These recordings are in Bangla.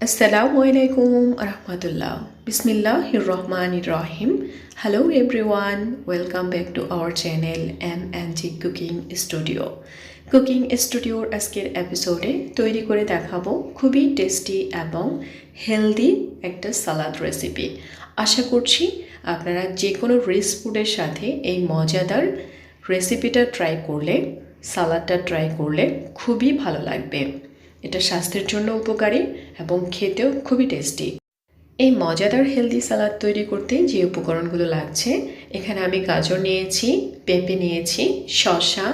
Assalamualaikum warahmatullah. Bismillahirrahmanirrahim. Hello everyone. Welcome back to our channel M&G Cooking Studio. Cooking স্টুডিওর আজকের এপিসোডে তৈরি করে দেখাবো খুবই টেস্টি এবং হেলদি একটা সালাদ রেসিপি। আশা করছি আপনারা যে কোনো রিচ ফুডের সাথে এই মজাদার রেসিপিটা ট্রাই করলে, সালাদটা ট্রাই করলে খুবই ভালো লাগবে। এটা স্বাস্থ্যের জন্য উপকারী এবং খেতেও খুবই টেস্টি। এই মজাদার হেলদি সালাদ তৈরি করতে যে উপকরণগুলো লাগছে, এখানে আমি গাজর নিয়েছি, পেঁপে নিয়েছি, শসা,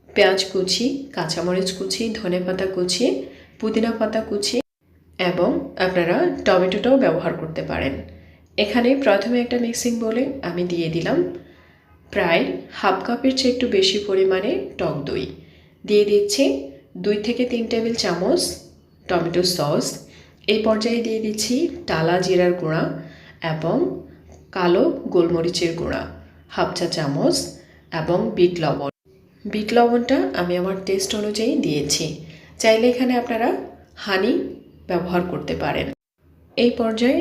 পেঁয়াজ কুচি, কাঁচামরিচ কুচি, ধনেপাতা কুচি, পুদিনা পাতা কুচি এবং আপনারা টমেটোটাও ব্যবহার করতে পারেন। এখানে প্রথমে একটা মিক্সিং বলে আমি দিয়ে দিলাম প্রায় হাফ কাপের চেয়ে একটু বেশি পরিমাণে টক দই। দিয়ে দিচ্ছি 2 থেকে 3 টেবিল চামচ টমেটো সস। এই পর্যায়ে দিয়ে দিচ্ছি টালা জিরার গুঁড়া এবং কালো গোলমরিচের গুঁড়া হাফ চা চামচ এবং বিট লবণ। বিট লবণটা আমি আমার টেস্ট অনুযায়ী দিয়েছি। চাইলে এখানে আপনারা হানি ব্যবহার করতে পারেন। এই পর্যায়ে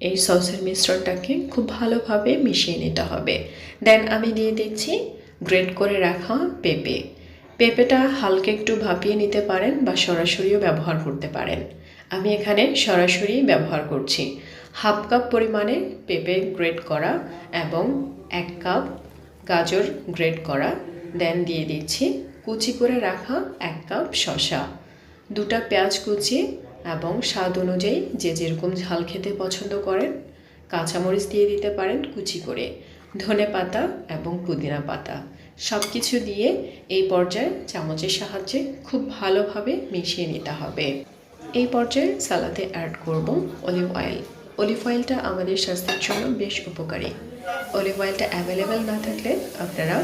এই সসের মিশ্রণটাকে খুব ভালোভাবে মিশিয়ে নিতে হবে। দেন আমি দিয়ে দিচ্ছি গ্রেট করে রাখা পেঁপে। পেঁপেটা হালকা একটু ভাপিয়ে নিতে পারেন বা সরাসরিও ব্যবহার করতে পারেন। আমি এখানে সরাসরি ব্যবহার করছি। হাফ কাপ পরিমাণে পেঁপে গ্রেট করা এবং 1 কাপ গাজর গ্রেট করা। দেন দিয়ে দিচ্ছি কুচি করে রাখা 1 কাপ শসা, 2টা পেঁয়াজ কুচি এবং স্বাদ অনুযায়ী যে যেরকম ঝাল খেতে পছন্দ করেন কাঁচামরিচ দিয়ে দিতে পারেন কুচি করে, ধনে পাতা এবং পুদিনা পাতা সব কিছু দিয়ে এই পর্যায়ে চামচের সাহায্যে খুব ভালোভাবে মিশিয়ে নিতে হবে। এই পর্যায়ে সালাদে অ্যাড করব অলিভ অয়েল। অলিভ অয়েলটা আমাদের স্বাস্থ্যের জন্য বেশ উপকারী। অলিভ অয়েলটা অ্যাভেলেবেল না থাকলে আপনারা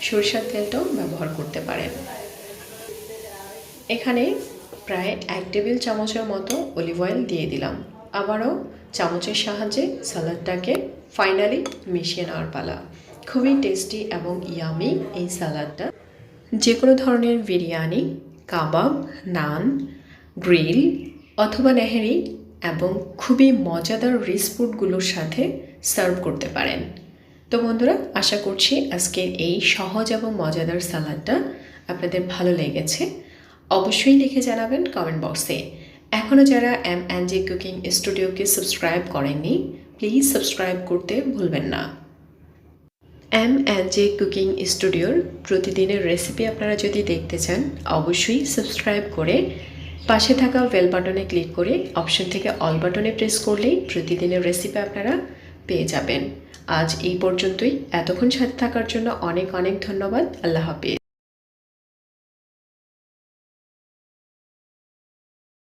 সরিষার তেলটাও ব্যবহার করতে পারেন। এখানে প্রায় 1 টেবিল চামচের মতো অলিভ অয়েল দিয়ে দিলাম। আবারও চামচের সাহায্যে সালাদটাকে ফাইনালি মিশিয়ে নেওয়ার পালা। খুবই টেস্টি এবং ইয়ামি এই সালাদটা যে কোনো ধরনের বিরিয়ানি, কাবাব, নান, গ্রিল অথবা নেহেরি এবং খুবই মজাদার রিচ ফুডগুলোর সাথে সার্ভ করতে পারেন। তো বন্ধুরা, আশা করছি আজকের এই সহজ এবং মজাদার সালাদটা আপনাদের ভালো লেগেছে। অবশ্যই লিখে জানাবেন কমেন্ট বক্সে। এখনও যারা M&G কুকিং স্টুডিওকে সাবস্ক্রাইব করেননি, প্লিজ সাবস্ক্রাইব করতে ভুলবেন না। M&G কুকিং স্টুডিওর প্রতিদিনের রেসিপি আপনারা যদি দেখতে চান, অবশ্যই সাবস্ক্রাইব করে পাশে থাকা বেল বাটনে ক্লিক করে অপশন থেকে অল বাটনে প্রেস করলেই প্রতিদিনের রেসিপি আপনারা পেয়ে যাবেন। আজ এই পর্যন্তই। এতক্ষণ সাথে থাকার জন্য অনেক অনেক ধন্যবাদ। আল্লাহ হাফেজ।